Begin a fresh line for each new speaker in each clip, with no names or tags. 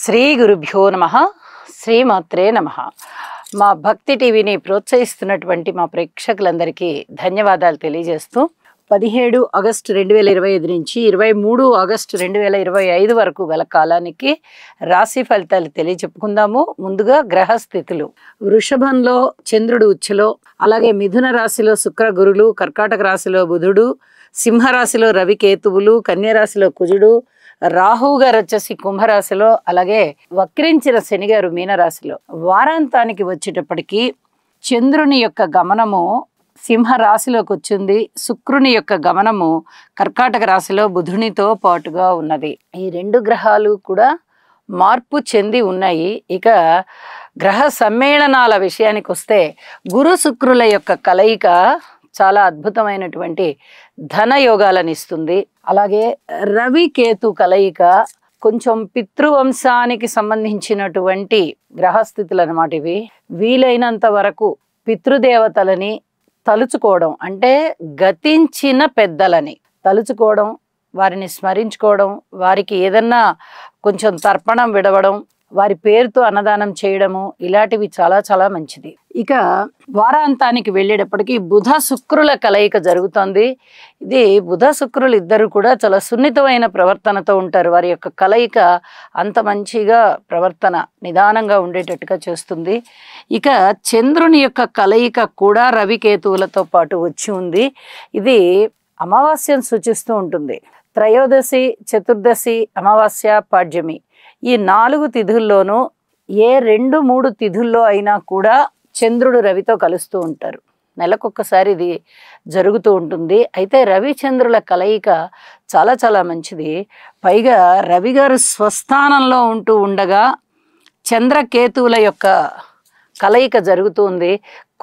శ్రీ గురుభ్యో నమః. శ్రీమాత్రే నమః. మా భక్తి టీవీని ప్రోత్సహిస్తున్నటువంటి మా ప్రేక్షకులందరికీ ధన్యవాదాలు తెలియజేస్తూ 17 ఆగస్టు 2025 నుంచి 23 ఆగస్టు 2025 వరకు గల కాలానికి రాశి ఫలితాలు తెలియచెప్పుకుందాము. ముందుగా గ్రహస్థితులు. వృషభంలో చంద్రుడు ఉచ్చులో, అలాగే మిథున రాశిలో శుక్ర గురులు, కర్కాటక రాశిలో బుధుడు, సింహరాశిలో రవి కేతువులు, కన్యరాశిలో కుజుడు, రాహువు గారు వచ్చేసి కుంభరాశిలో, అలాగే వక్రించిన శని గారు మీనరాశిలో. వారాంతానికి వచ్చేటప్పటికి చంద్రుని యొక్క గమనము సింహరాశిలోకి వచ్చింది. శుక్రుని యొక్క గమనము కర్కాటక రాశిలో బుధునితో పాటుగా ఉన్నది. ఈ రెండు గ్రహాలు కూడా మార్పు చెంది ఉన్నాయి. ఇక గ్రహ సమ్మేళనాల విషయానికి వస్తే గురు శుక్రుల యొక్క కలయిక చాలా అద్భుతమైనటువంటి ధన యోగాలను ఇస్తుంది. అలాగే రవి కేతు కలయిక కొంచెం పితృవంశానికి సంబంధించినటువంటి గ్రహస్థితులు అన్నమాట ఇవి. వీలైనంత వరకు పితృదేవతలని తలుచుకోవడం, అంటే గతించిన పెద్దలని తలుచుకోవడం, వారిని స్మరించుకోవడం, వారికి ఏదన్నా కొంచెం తర్పణం విడవడం, వారి పేరుతో అన్నదానం చేయడము, ఇలాంటివి చాలా చాలా మంచిది. ఇక వారాంతానికి వెళ్ళేటప్పటికి బుధ శుక్రుల కలయిక జరుగుతుంది. ఇది బుధ శుక్రులు ఇద్దరు కూడా చాలా సున్నితమైన ప్రవర్తనతో ఉంటారు. వారి యొక్క కలయిక అంత మంచిగా ప్రవర్తన నిదానంగా ఉండేటట్టుగా చేస్తుంది. ఇక చంద్రుని యొక్క కలయిక కూడా రవికేతువులతో పాటు వచ్చి ఉంది. ఇది అమావాస్యను సూచిస్తూ ఉంటుంది. త్రయోదశి, చతుర్దశి, అమావాస్య, పాడ్యమి ఈ 4 తిథుల్లోనూ ఏ 2-3 తిథుల్లో అయినా కూడా చంద్రుడు రవితో కలుస్తూ ఉంటారు. నెలకొక్కసారి ఇది జరుగుతూ ఉంటుంది. అయితే రవి చంద్రుల కలయిక చాలా చాలా మంచిది. పైగా రవి గారు స్వస్థానంలో ఉంటూ ఉండగా చంద్రకేతువుల యొక్క కలయిక జరుగుతుంది.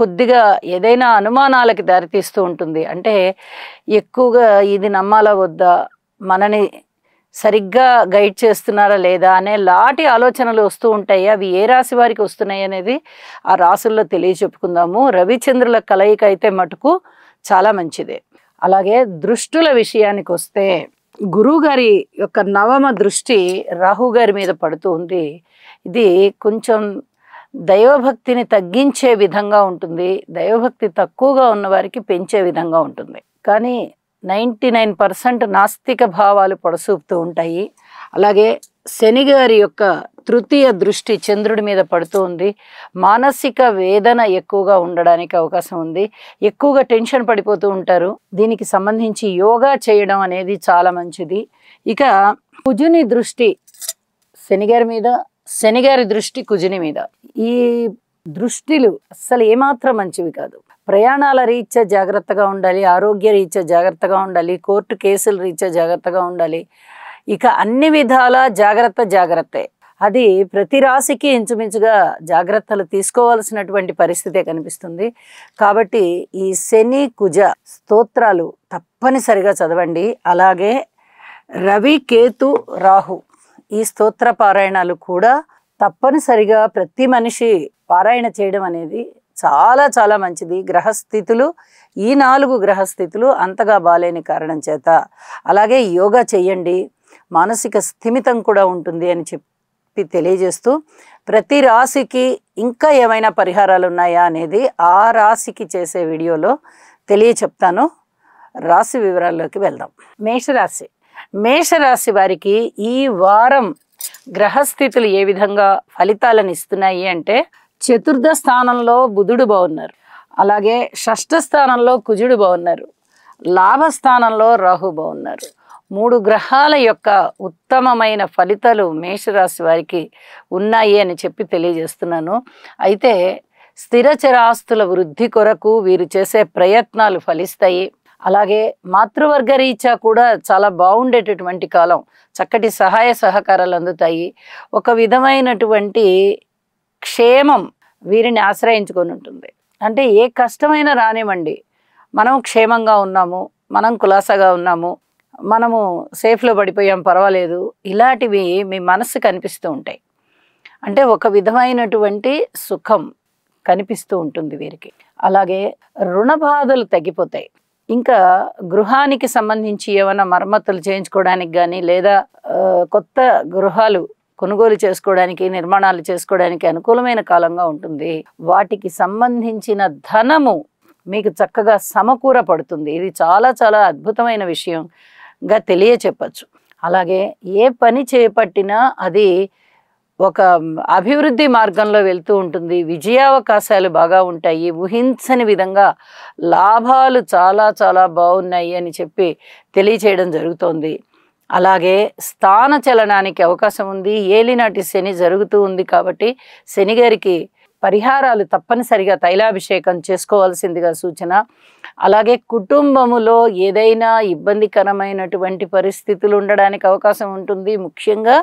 కొద్దిగా ఏదైనా అనుమానాలకి దారితీస్తూ ఉంటుంది. అంటే ఎక్కువగా ఇది నమ్మాలా వద్దా, మనని సరిగ్గా గైడ్ చేస్తున్నారా లేదా అనే లాంటి ఆలోచనలు వస్తూ ఉంటాయి. అవి ఏ రాశి వారికి వస్తున్నాయి అనేది ఆ రాశుల్లో తెలియచెప్పుకుందాము. రవిచంద్రుల కలయిక అయితే మటుకు చాలా మంచిదే. అలాగే దృష్టుల విషయానికి వస్తే గురువు గారి యొక్క 9వ దృష్టి రాహు గారి మీద పడుతూ ఉంది. ఇది కొంచెం దైవభక్తిని తగ్గించే విధంగా ఉంటుంది. దైవభక్తి తక్కువగా ఉన్న వారికి పెంచే విధంగా ఉంటుంది. కానీ 99% నాస్తిక భావాలు పొడసూపుతూ ఉంటాయి. అలాగే శని గారి యొక్క 3వ దృష్టి చంద్రుడి మీద పడుతూ ఉంది. మానసిక వేదన ఎక్కువగా ఉండడానికి అవకాశం ఉంది. ఎక్కువగా టెన్షన్ పడిపోతూ ఉంటారు. దీనికి సంబంధించి యోగా చేయడం అనేది చాలా మంచిది. ఇక కుజుని దృష్టి శనిగారి మీద, శనిగారి దృష్టి కుజుని మీద. ఈ దృష్టిలు అస్సలు ఏమాత్రం మంచివి కాదు. ప్రయాణాల రీత్యా జాగ్రత్తగా ఉండాలి, ఆరోగ్య రీత్యా జాగ్రత్తగా ఉండాలి, కోర్టు కేసుల రీత్యా జాగ్రత్తగా ఉండాలి. ఇక అన్ని విధాల జాగ్రత్తే. అది ప్రతి రాశికి ఇంచుమించుగా జాగ్రత్తలు తీసుకోవాల్సినటువంటి పరిస్థితే కనిపిస్తుంది. కాబట్టి ఈ శని కుజ స్తోత్రాలు తప్పనిసరిగా చదవండి. అలాగే రవి కేతు రాహు ఈ స్తోత్ర పారాయణాలు కూడా తప్పనిసరిగా ప్రతి మనిషి పారాయణ చేయడం అనేది చాలా చాలా మంచిది. గ్రహస్థితులు ఈ 4 గ్రహస్థితులు అంతగా బాలేని కారణం చేత. అలాగే యోగా చేయండి, మానసిక స్థిమితం కూడా ఉంటుంది అని చెప్పి తెలియజేస్తూ, ప్రతి రాశికి ఇంకా ఏమైనా పరిహారాలు ఉన్నాయా అనేది ఆ రాశికి చేసే వీడియోలో తెలియచెప్తాను. రాశి వివరాల్లోకి వెళ్దాం. మేషరాశి. మేషరాశి వారికి ఈ వారం గ్రహస్థితులు ఏ విధంగా ఫలితాలను ఇస్తున్నాయి అంటే, చతుర్థ స్థానంలో బుధుడు బాగున్నారు, అలాగే షష్ఠ స్థానంలో కుజుడు బాగున్నారు, లాభస్థానంలో రాహు బాగున్నారు. 3 గ్రహాల యొక్క ఉత్తమమైన ఫలితాలు మేషరాశి వారికి ఉన్నాయి అని చెప్పి తెలియజేస్తున్నాను. అయితే స్థిరచరాస్తుల వృద్ధి కొరకు వీరు చేసే ప్రయత్నాలు ఫలిస్తాయి. అలాగే మాతృవర్గ రీత్యా కూడా చాలా బాగుండేటటువంటి కాలం. చక్కటి సహాయ సహకారాలు అందుతాయి. ఒక విధమైనటువంటి క్షేమం వీరిని ఆశ్రయించుకొని ఉంటుంది. అంటే ఏ కష్టమైనా రానివ్వండి, మనం క్షేమంగా ఉన్నాము, మనం కులాసాగా ఉన్నాము, మనము సేఫ్లో పడిపోయాం, పర్వాలేదు, ఇలాంటివి మీ మనస్సు కనిపిస్తూ ఉంటాయి. అంటే ఒక విధమైనటువంటి సుఖం కనిపిస్తూ ఉంటుంది వీరికి. అలాగే రుణ బాధలు తగ్గిపోతాయి. ఇంకా గృహానికి సంబంధించి ఏమైనా మరమ్మతులు చేయించుకోవడానికి కానీ, లేదా కొత్త గృహాలు కొనుగోలు చేసుకోవడానికి, నిర్మాణాలు చేసుకోవడానికి అనుకూలమైన కాలంగా ఉంటుంది. వాటికి సంబంధించిన ధనము మీకు చక్కగా సమకూర పడుతుంది. ఇది చాలా చాలా అద్భుతమైన విషయంగా తెలియచెప్పచ్చు. అలాగే ఏ పని చేపట్టినా అది ఒక అభివృద్ధి మార్గంలో వెళ్తూ ఉంటుంది. విజయావకాశాలు బాగా ఉంటాయి. ఊహించని విధంగా లాభాలు చాలా చాలా బాగున్నాయి అని చెప్పి తెలియచేయడం జరుగుతోంది. అలాగే స్థాన చలనానికి అవకాశం ఉంది. ఏలినాటి శని జరుగుతూ ఉంది కాబట్టి శని గారికి పరిహారాలు తప్పనిసరిగా తైలాభిషేకం చేసుకోవాల్సిందిగా సూచన. అలాగే కుటుంబములో ఏదైనా ఇబ్బందికరమైనటువంటి పరిస్థితులు ఉండడానికి అవకాశం ఉంటుంది. ముఖ్యంగా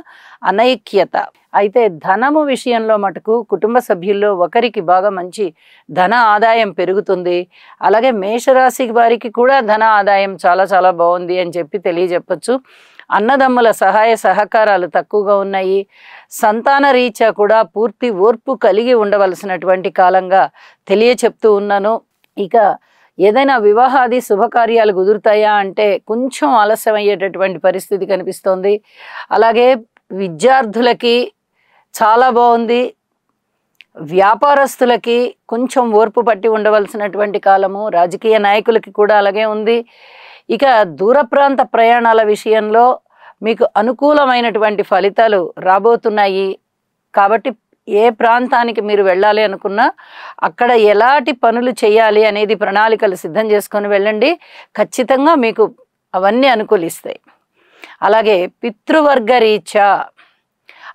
అనైక్యత. అయితే ధనము విషయంలో మటుకు కుటుంబ సభ్యుల్లో ఒకరికి బాగా మంచి ధన ఆదాయం పెరుగుతుంది. అలాగే మేషరాశి వారికి కూడా ధన ఆదాయం చాలా చాలా బాగుంది అని చెప్పి తెలియజెప్పచ్చు. అన్నదమ్ముల సహాయ సహకారాలు తక్కువగా ఉన్నాయి. సంతాన రీత్యా కూడా పూర్తి ఓర్పు కలిగి ఉండవలసినటువంటి కాలంగా తెలియచెప్తూ ఉన్నాను. ఇక ఏదైనా వివాహాది శుభకార్యాలు కుదురుతాయా అంటే కొంచెం ఆలస్యం అయ్యేటటువంటి పరిస్థితి కనిపిస్తోంది. అలాగే విద్యార్థులకి చాలా బాగుంది. వ్యాపారస్తులకి కొంచెం ఓర్పు పట్టి ఉండవలసినటువంటి కాలము. రాజకీయ నాయకులకి కూడా అలాగే ఉంది. ఇక దూర ప్రాంత ప్రయాణాల విషయంలో మీకు అనుకూలమైనటువంటి ఫలితాలు రాబోతున్నాయి. కాబట్టి ఏ ప్రాంతానికి మీరు వెళ్ళాలి అనుకున్నా అక్కడ ఎలాంటి పనులు చేయాలి అనేది ప్రణాళికలు సిద్ధం చేసుకొని వెళ్ళండి. ఖచ్చితంగా మీకు అవన్నీ అనుకూలిస్తాయి. అలాగే పితృవర్గ రీత్యా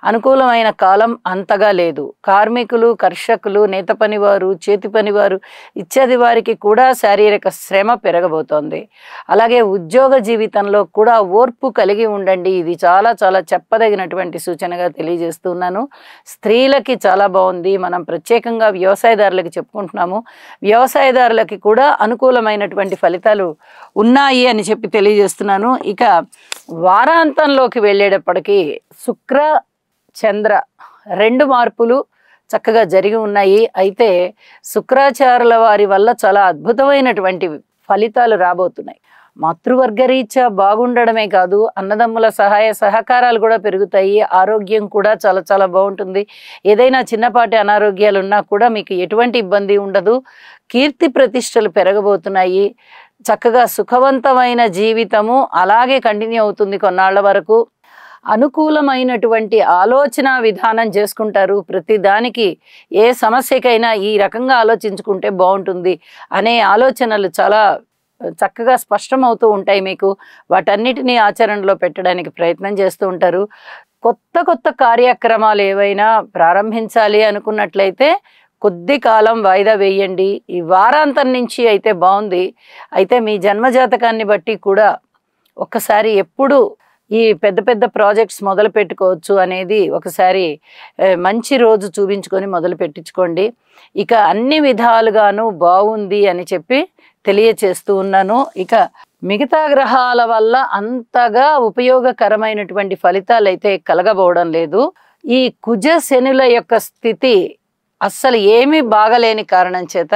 అనుకూలమైన కాలం అంతగా లేదు. కార్మికులు, కర్షకులు, నేత పనివారు, చేతి పనివారు ఇత్యాది వారికి కూడా శారీరక శ్రమ పెరగబోతోంది. అలాగే ఉద్యోగ జీవితంలో కూడా ఓర్పు కలిగి ఉండండి. ఇది చాలా చాలా చెప్పదగినటువంటి సూచనగా తెలియజేస్తున్నాను. స్త్రీలకి చాలా బాగుంది. మనం ప్రత్యేకంగా వ్యవసాయదారులకి చెప్పుకుంటున్నాము. వ్యవసాయదారులకి కూడా అనుకూలమైనటువంటి ఫలితాలు ఉన్నాయి అని చెప్పి తెలియజేస్తున్నాను. ఇక వారాంతంలోకి వెళ్ళేటప్పటికీ శుక్ర చంద్ర 2 మార్పులు చక్కగా జరిగి ఉన్నాయి. అయితే శుక్రాచార్యుల వారి వల్ల చాలా అద్భుతమైనటువంటి ఫలితాలు రాబోతున్నాయి. మాతృవర్గరీత్యా బాగుండడమే కాదు, అన్నదమ్ముల సహాయ సహకారాలు కూడా పెరుగుతాయి. ఆరోగ్యం కూడా చాలా చాలా బాగుంటుంది. ఏదైనా చిన్నపాటి అనారోగ్యాలు ఉన్నా కూడా మీకు ఎటువంటి ఇబ్బంది ఉండదు. కీర్తి ప్రతిష్టలు పెరగబోతున్నాయి. చక్కగా సుఖవంతమైన జీవితము అలాగే కంటిన్యూ అవుతుంది కొన్నాళ్ల వరకు. అనుకూలమైనటువంటి ఆలోచన విధానం చేసుకుంటారు. ప్రతి దానికి ఏ సమస్యకైనా ఈ రకంగా ఆలోచించుకుంటే బాగుంటుంది అనే ఆలోచనలు చాలా చక్కగా స్పష్టమవుతూ ఉంటాయి మీకు. వాటన్నిటినీ ఆచరణలో పెట్టడానికి ప్రయత్నం చేస్తూ ఉంటారు. కొత్త కొత్త కార్యక్రమాలు ఏవైనా ప్రారంభించాలి అనుకున్నట్లయితే కొద్ది కాలం వాయిదా వేయండి. ఈ వారాంతం నుంచి అయితే బాగుంది. అయితే మీ జన్మజాతకాన్ని బట్టి కూడా ఒక్కసారి ఎప్పుడు ఈ పెద్ద పెద్ద ప్రాజెక్ట్స్ మొదలు పెట్టుకోవచ్చు అనేది ఒకసారి మంచి రోజు చూపించుకొని మొదలు పెట్టించుకోండి. ఇక అన్ని విధాలుగాను బాగుంది అని చెప్పి తెలియచేస్తూ ఉన్నాను. ఇక మిగతా గ్రహాల వల్ల అంతగా ఉపయోగకరమైనటువంటి ఫలితాలు అయితే కలగబోవడం లేదు. ఈ కుజ శనుల యొక్క స్థితి అస్సలు ఏమీ బాగలేని కారణం చేత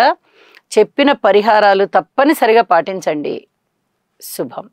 చెప్పిన పరిహారాలు తప్పనిసరిగా పాటించండి. శుభం.